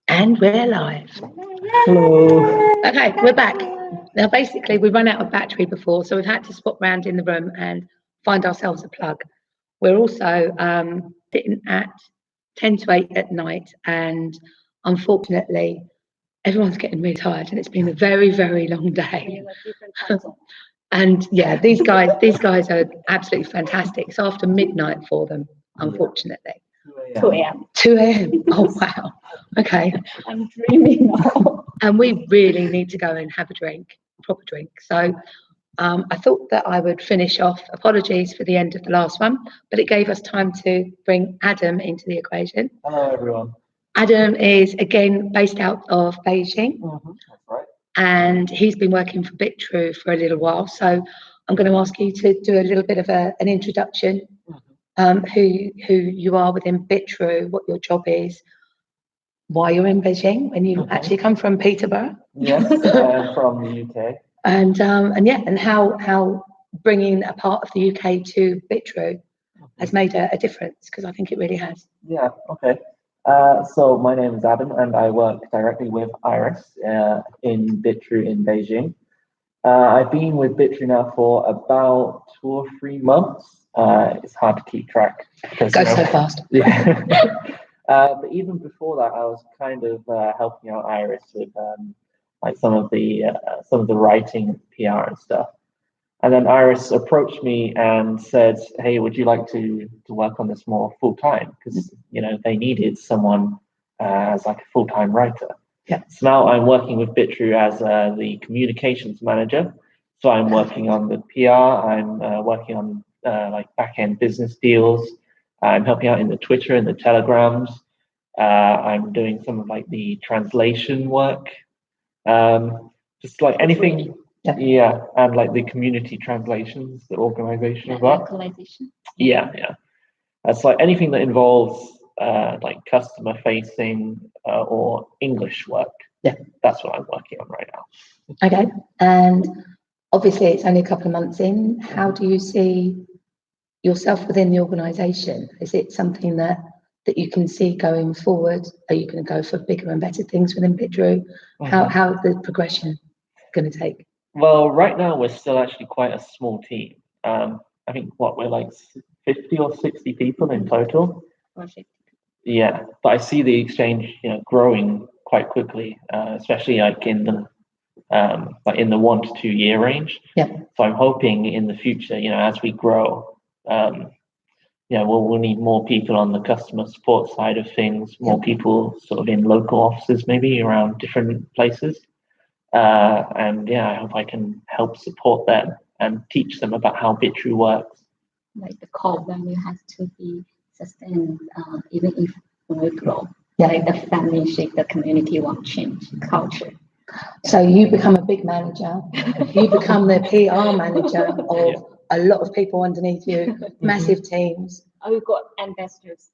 And we're live. Hello. Okay, we're back. Now, basically, we run out of battery before, so we've had to swap round in the room and find ourselves a plug. We're also sitting at 10 to 8 at night, and unfortunately, everyone's getting really tired, and it's been a very, very long day. And yeah, these guys are absolutely fantastic. It's after midnight for them, unfortunately. 2 a.m. 2 a.m. Oh wow. Okay. I'm dreaming now. And we really need to go and have a drink, a proper drink. So I thought that I would finish off. Apologies for the end of the last one, but it gave us time to bring Adam into the equation. Hello, everyone. Adam is again based out of Beijing. That's right. And he's been working for Bitrue for a little while. So I'm going to ask you to do a little bit of an introduction, who you are within Bitrue, what your job is, why you're in Beijing, when you actually come from Peterborough. Yes, from the UK. And how bringing a part of the UK to Bitrue has made a difference, because I think it really has. Yeah, okay. So my name is Adam, and I work directly with Iris in Bitrue in Beijing. I've been with Bitrue now for about 2 or 3 months. It's hard to keep track. Goes so fast. Yeah. But even before that, I was kind of helping out Iris with like some of the writing, PR, and stuff. And then Iris approached me and said, "Hey, would you like to work on this more full time? Because they needed someone as like a full time writer." Yeah. So now I'm working with Bitrue as the communications manager. So I'm working on the PR. I'm working on like back end business deals. I'm helping out in the Twitter and the Telegrams. I'm doing some of like the translation work. Just like anything. Yeah, and like the community translations, the organization of that. Localization. Yeah. That's like anything that involves like customer facing or English work. Yeah. That's what I'm working on right now. Okay. And obviously it's only a couple of months in. How do you see yourself within the organisation? Is it something that you can see going forward? Are you going to go for bigger and better things within Bitrue? How is the progression going to take? Well, right now we're still actually quite a small team. I think we're like 50 or 60 people in total. Yeah, but I see the exchange, growing quite quickly, especially like in the 1 to 2 year range. Yeah. So I'm hoping in the future, as we grow, we'll need more people on the customer support side of things, more people sort of in local offices, maybe around different places. And I hope I can help support them and teach them about how Bitrue works. Like the core value has to be sustained, even if we grow. Yeah. Like the family shape, the community won't change culture. So you become a big manager. You become the PR manager of a lot of people underneath you, massive teams. Oh, we've got ambassadors.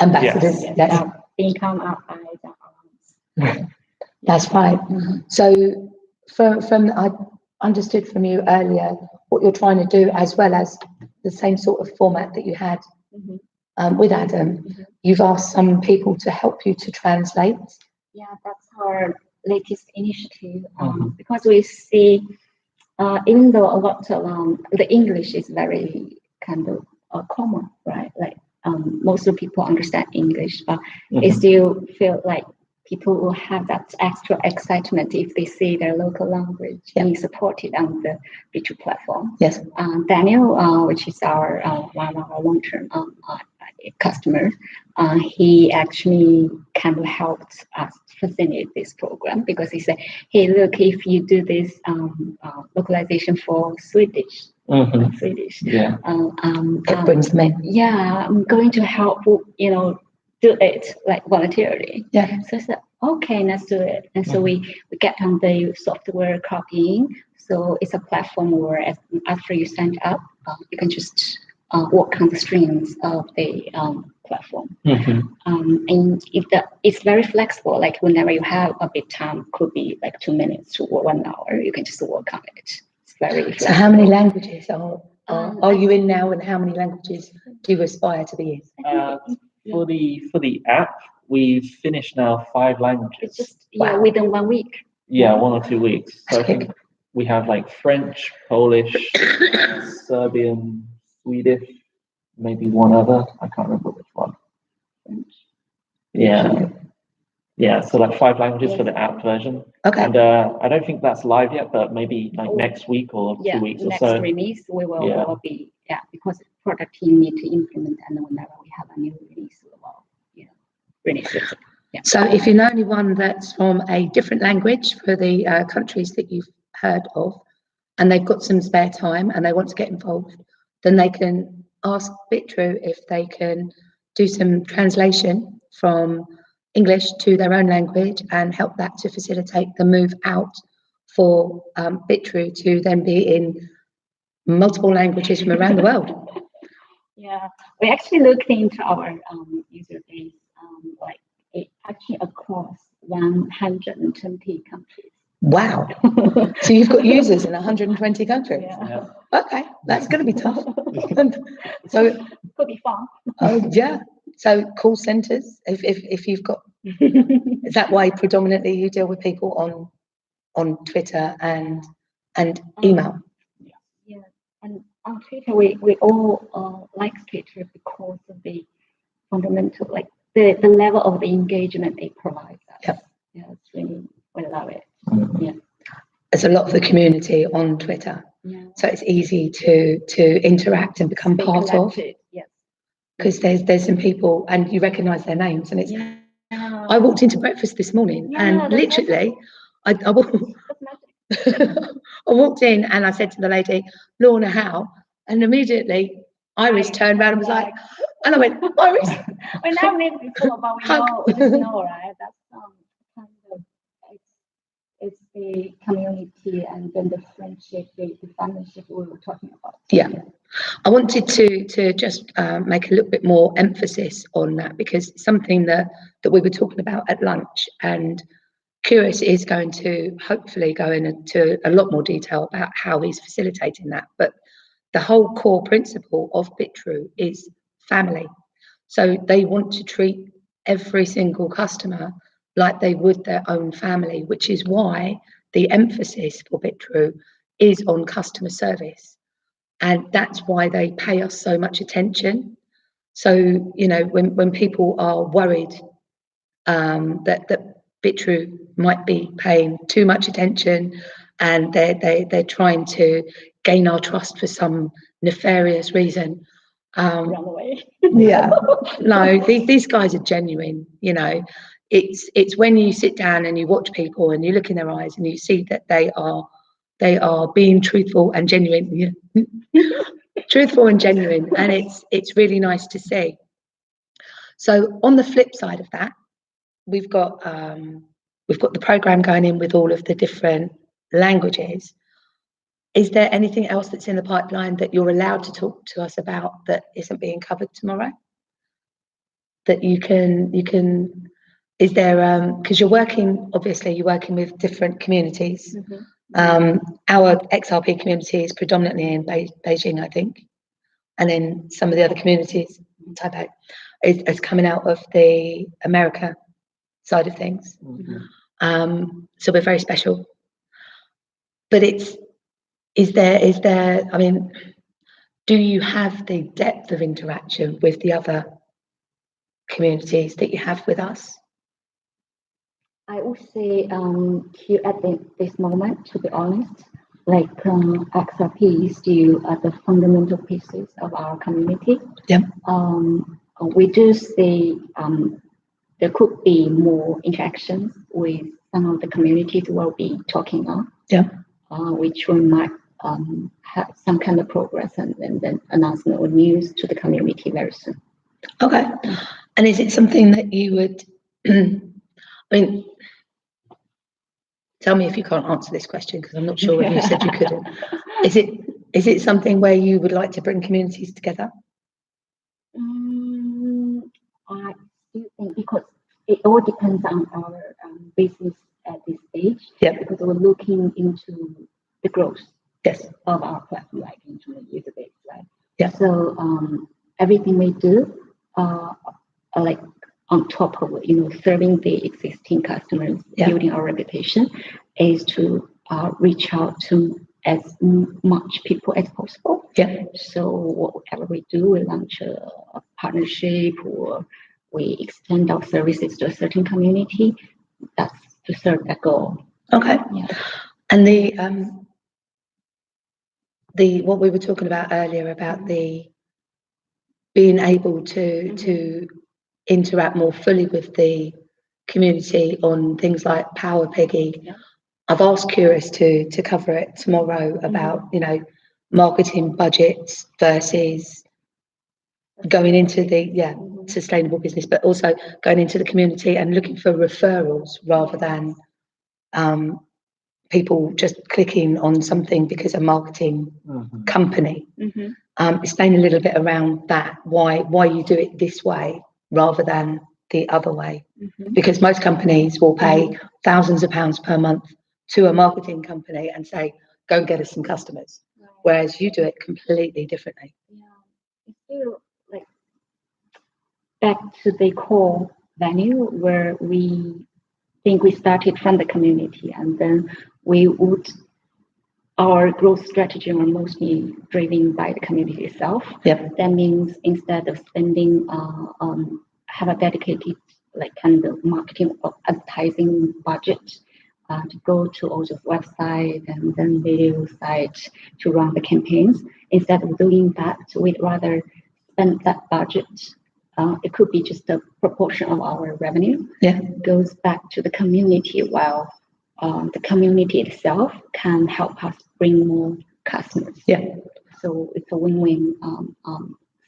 Ambassadors, yes. Income outside. That's right. So from I understood from you earlier what you're trying to do, as well as the same sort of format that you had with Adam. You've asked some people to help you to translate. Yeah, that's our latest initiative. Because we see, even though a lot of the English is very kind of common, right? Like most of the people understand English, but it still feel like people will have that extra excitement if they see their local language being supported on the Bitrue platform. Yes. Daniel, which is our one of our long-term customer, he actually kind of helped us facilitate this program, because he said, "Hey, look, if you do this localization for Swedish, It brings them in. Yeah, I'm going to help do it like voluntarily." Yeah. So I said, okay, let's do it. And so we get on the software copying. So it's a platform where after you sign up, you can just work on the streams of the platform. And it's very flexible. Like whenever you have a bit time, could be like 2 minutes to 1 hour, you can just work on it. It's very flexible. So how many languages are you in now, and how many languages do you aspire to be in? For the app, we've finished now 5 languages. It's just Wow. within 1 week. Yeah, 1 or 2 weeks. So I think we have like French, Polish, Serbian, Swedish, maybe one other. I can't remember which one. Yeah. Yeah, so like 5 languages for the app version. Okay. And I don't think that's live yet, but maybe like next week or 2 weeks or next so. release we will be because the product team need to implement, and whenever we have a new release, we will release it. Yeah. So if you know anyone that's from a different language for the countries that you've heard of, and they've got some spare time and they want to get involved, then they can ask Bitrue if they can do some translation from English to their own language and help that to facilitate the move out for Bitrue to then be in multiple languages from around the world. Yeah, we actually looked into our user base, actually across 120 countries. Wow. So you've got users in 120 countries? Yeah. Okay, that's going to be tough. So could be fun. Oh yeah. So call centers, if you've got, is that why predominantly you deal with people on Twitter and email? Yeah, and on Twitter we all like Twitter because of the fundamental, like the level of the engagement it provides us. Yep. Yeah, it's really, we love it. Yeah. There's a lot of the community on Twitter. Yeah. So it's easy to interact and become part of. Yes. Because there's some people and you recognise their names, and it's. Yeah. I walked into breakfast this morning and literally, I walked in and I said to the lady, Lorna Howe, and immediately Iris turned around and was like, and I went, Iris. We never met before, but we just know, right? That's kind of it's the community and then the friendship, the fellowship we were talking about. Yeah. I wanted to just make a little bit more emphasis on that, because it's something that we were talking about at lunch, and Curious is going to hopefully go into a lot more detail about how he's facilitating that. But the whole core principle of Bitrue is family. So they want to treat every single customer like they would their own family, which is why the emphasis for Bitrue is on customer service. And that's why they pay us so much attention. So, when people are worried that Bitrue might be paying too much attention and they're trying to gain our trust for some nefarious reason. Run away. Yeah, no, these guys are genuine. It's when you sit down and you watch people and you look in their eyes and you see that they are being truthful and genuine. Truthful and genuine, and it's really nice to see. So on the flip side of that, we've got the program going in with all of the different languages. Is there anything else that's in the pipeline that you're allowed to talk to us about that isn't being covered tomorrow? That you can is there because you're working with different communities. Mm-hmm. Our XRP community is predominantly in Beijing, I think, and then some of the other communities, Taipei, is coming out of the America side of things. Mm-hmm. So we're very special. But is there, I mean, do you have the depth of interaction with the other communities that you have with us? I would say here at this moment, to be honest, like XRP is still the fundamental pieces of our community. Yeah. We do see there could be more interactions with some of the communities we'll be talking on. Yeah. Which we might have some kind of progress and then announcement or news to the community very soon. Okay. And is it something that you would, I mean, tell me if you can't answer this question, because I'm not sure whether you said you couldn't. Is it something where you would like to bring communities together? I do think, because it all depends on our business at this stage. Yeah. Because we're looking into the growth. Yes. Of our platform, like into the user base, right? Yeah. So everything we do, like on top of serving the existing customers, building our reputation, is to reach out to as much people as possible. Yeah. So whatever we do, we launch a partnership or we extend our services to a certain community. That's to serve that goal. Okay. Yeah. And the what we were talking about earlier about the being able to interact more fully with the community on things like Power Piggy. Yeah. I've asked Curious to cover it tomorrow about marketing budgets versus going into the sustainable business, but also going into the community and looking for referrals rather than people just clicking on something because a marketing company. Explain a little bit around that, why you do it this way rather than the other way. Because most companies will pay thousands of pounds per month to a marketing company and say, go and get us some customers. Right. Whereas you do it completely differently. Yeah, it's still like back to the core value where we think we started from the community, and then our growth strategy were mostly driven by the community itself. Yep. That means instead of spending, have a dedicated kind of marketing or advertising budget to go to all the website and then video sites to run the campaigns. Instead of doing that, we'd rather spend that budget. It could be just a proportion of our revenue. Yeah. Goes back to the community, while the community itself can help us bring more customers. Yeah. So it's a win-win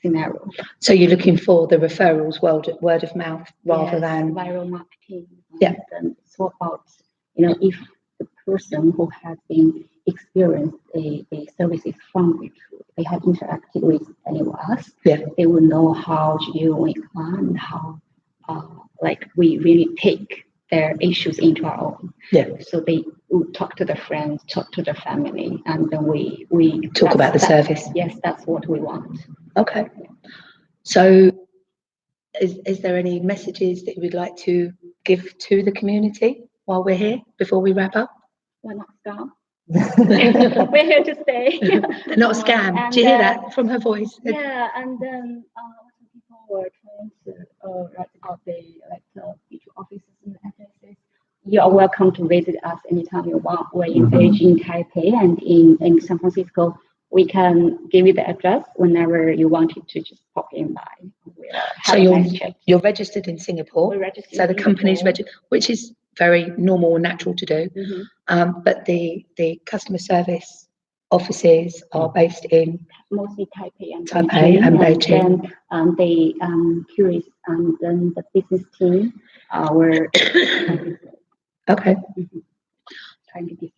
scenario. So you're looking for the referrals, word of mouth, rather than viral marketing. Yeah. And it's all about, if the person who has been experienced the services from Bitrue, they have interacted with any of us, they will know how to deal with and how we really take their issues into our own. Yeah. So they will talk to their friends, talk to their family, and then we talk about the service. Yes, that's what we want. Okay. So is there any messages that you would like to give to the community while we're here before we wrap up? We're not scam. We're here to stay. They're not a scam. Do you hear that from her voice? Yeah, and then people were trying to write about the Bitrue offices and addresses. You are welcome to visit us anytime you want. We're engaged in Taipei and in San Francisco. We can give you the address whenever you wanted to just pop in by. So you're registered in Singapore. We're registered. So the company's registered, which is very normal and natural to do. But the customer service offices are based in mostly Taipei and Beijing. And then the Curious and then the business team were okay. Trying to be.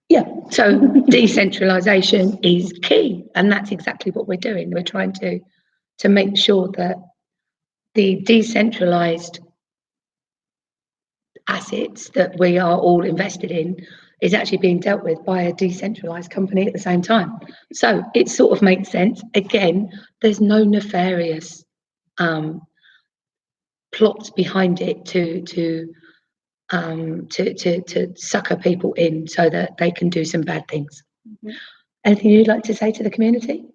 Yeah, so decentralization is key, and that's exactly what we're doing. We're trying to make sure that the decentralized assets that we are all invested in is actually being dealt with by a decentralized company at the same time. So it sort of makes sense. Again, there's no nefarious plots behind it to sucker people in so that they can do some bad things. Anything you'd like to say to the community?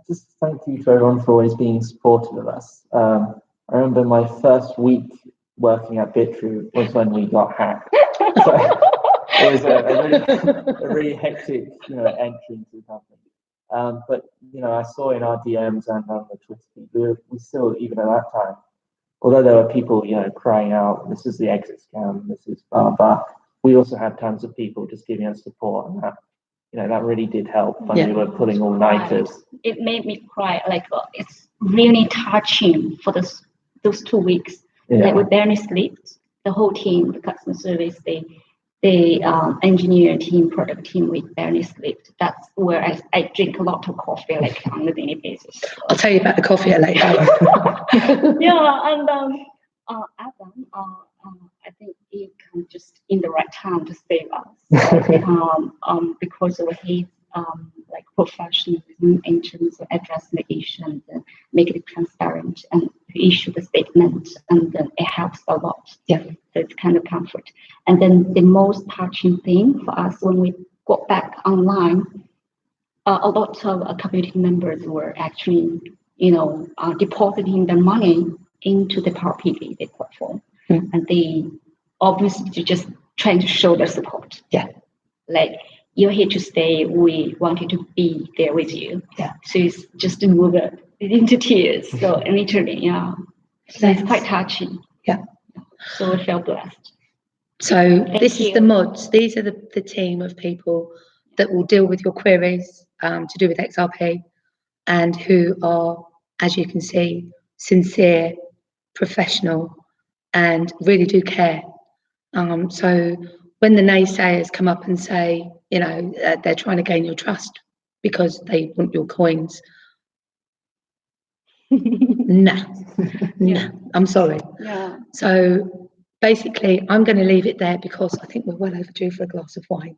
Just thank you to everyone for always being supportive of us. I remember my first week working at Bitrue was when we got hacked. So it was a really hectic, entry into the company. But I saw in our DMs and on the Twitter feed, we still, even at that time, although there were people, crying out, this is the exit scam, this is blah, blah, we also had tons of people just giving us support, and that, that really did help when we were pulling all-nighters. It made me cry. It's really touching for those 2 weeks. Like we barely slept. The whole team, the customer service, the engineer team, product team, we barely slept. That's where I drink a lot of coffee, on a daily basis. I'll tell you about the coffee at later. Yeah, and Adam, I think he came just in the right time to save us. Because of his professionalism in terms of addressing the issue and make it transparent, and issue the statement, and then it helps a lot. Yeah. So it's kind of comfort. And then the most touching thing for us when we got back online, a lot of community members were actually, depositing their money into the Power PV, the platform, and they obviously just trying to show their support. Yeah. Like, you're here to stay. We wanted to be there with you. Yeah. So it's just to move it into tears. So literally, yeah. So it's quite touching. Yeah. So we feel blessed. So this you. is the mods. These are the team of people that will deal with your queries to do with XRP, and who are, as you can see, sincere, professional, and really do care. So when the naysayers come up and say, they're trying to gain your trust because they want your coins, nah, I'm sorry. Yeah. So basically, I'm going to leave it there because I think we're well overdue for a glass of wine.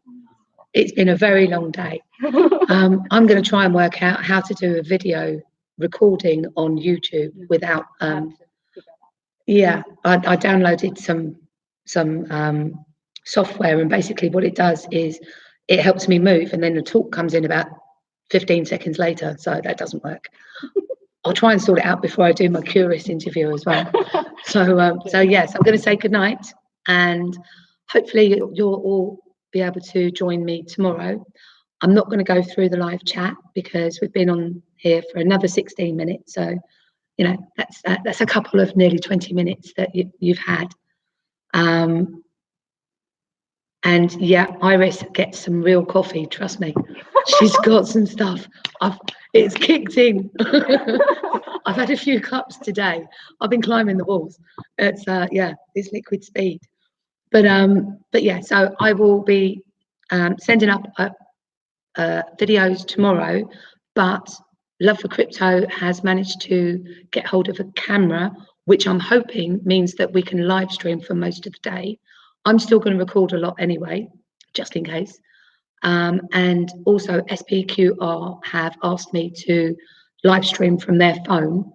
It's been a very long day. I'm going to try and work out how to do a video recording on YouTube without. Yeah, I downloaded some software, and basically what it does is it helps me move, and then the talk comes in about 15 seconds later. So that doesn't work. I'll try and sort it out before I do my Curious interview as well. So yes, I'm going to say goodnight, and hopefully you'll all be able to join me tomorrow. I'm not going to go through the live chat because we've been on here for another 16 minutes. So, that's a couple of nearly 20 minutes that you've had. And yeah, Iris gets some real coffee, trust me. She's got some stuff. It's kicked in. I've had a few cups today. I've been climbing the walls. It's liquid speed. But yeah, so I will be sending up videos tomorrow, but Love for Crypto has managed to get hold of a camera, which I'm hoping means that we can live stream for most of the day. I'm still going to record a lot anyway, just in case. And also SPQR have asked me to live stream from their phone,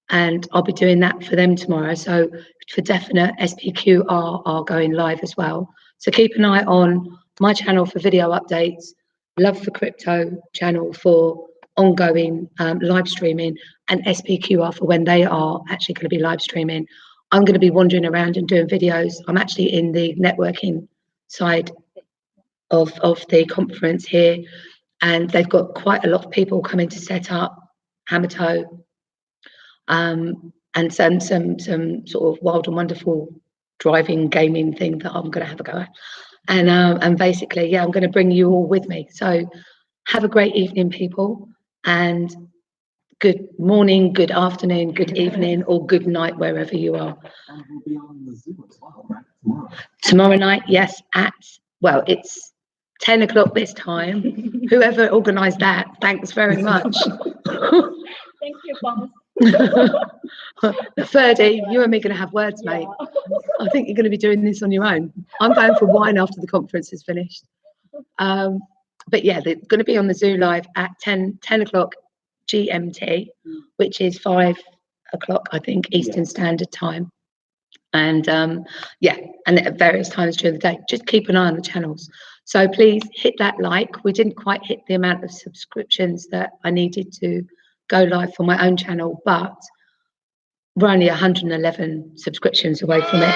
and I'll be doing that for them tomorrow. So for definite, SPQR are going live as well. So keep an eye on my channel for video updates, Love for Crypto channel for ongoing live streaming, and SPQR for when they are actually going to be live streaming. I'm going to be wandering around and doing videos. I'm actually in the networking side of the conference here, and they've got quite a lot of people coming to set up Hamato, and some sort of wild and wonderful driving gaming thing that I'm going to have a go at. And basically, yeah, I'm going to bring you all with me. So have a great evening, people, and good morning, good afternoon, good evening, or good night, wherever you are. And we'll be on the Zoom as well, right? Tomorrow night, yes, it's 10 o'clock this time. Whoever organised that, thanks very much. Thank you, boss. Ferdy, you and me are going to have words, mate. I think you're going to be doing this on your own. I'm going for wine after the conference is finished. But yeah, they're going to be on the Zoo Live at 10 o'clock GMT, which is 5 o'clock, I think, Eastern Standard Time. And and at various times during the day. Just keep an eye on the channels. So please hit that like. We didn't quite hit the amount of subscriptions that I needed to go live for my own channel, but we're only 111 subscriptions away from it.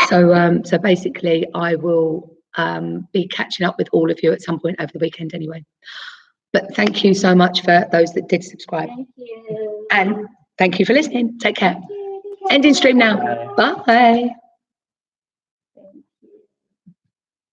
So basically, I will be catching up with all of you at some point over the weekend anyway. But thank you so much for those that did subscribe. Thank you. And thank you for listening. Take care. Ending stream now. Bye.